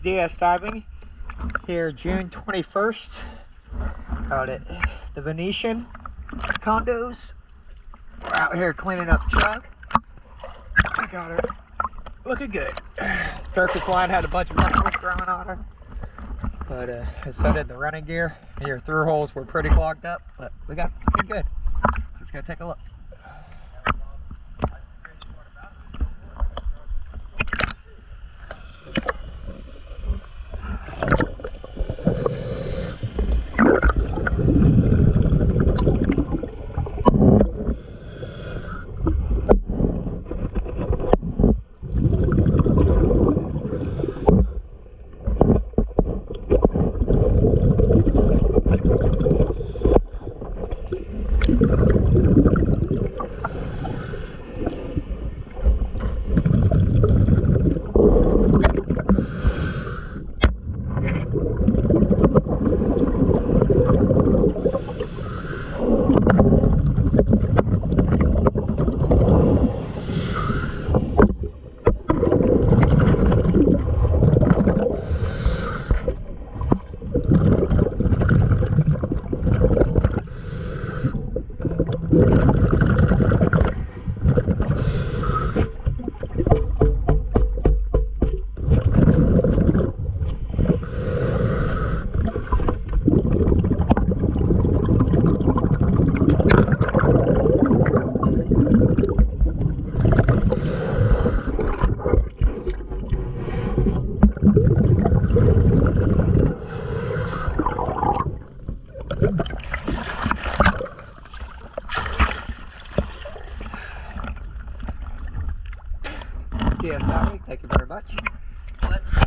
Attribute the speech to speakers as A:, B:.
A: DS diving here June 21st. Called it the Venetian condos. We're out here cleaning up Chug. I got her looking good. Surface line had a bunch of mushrooms growing on her, but so did the running gear. Your through holes were pretty clogged up, but we got pretty good. Let's go take a look. DS diving, thank you very much.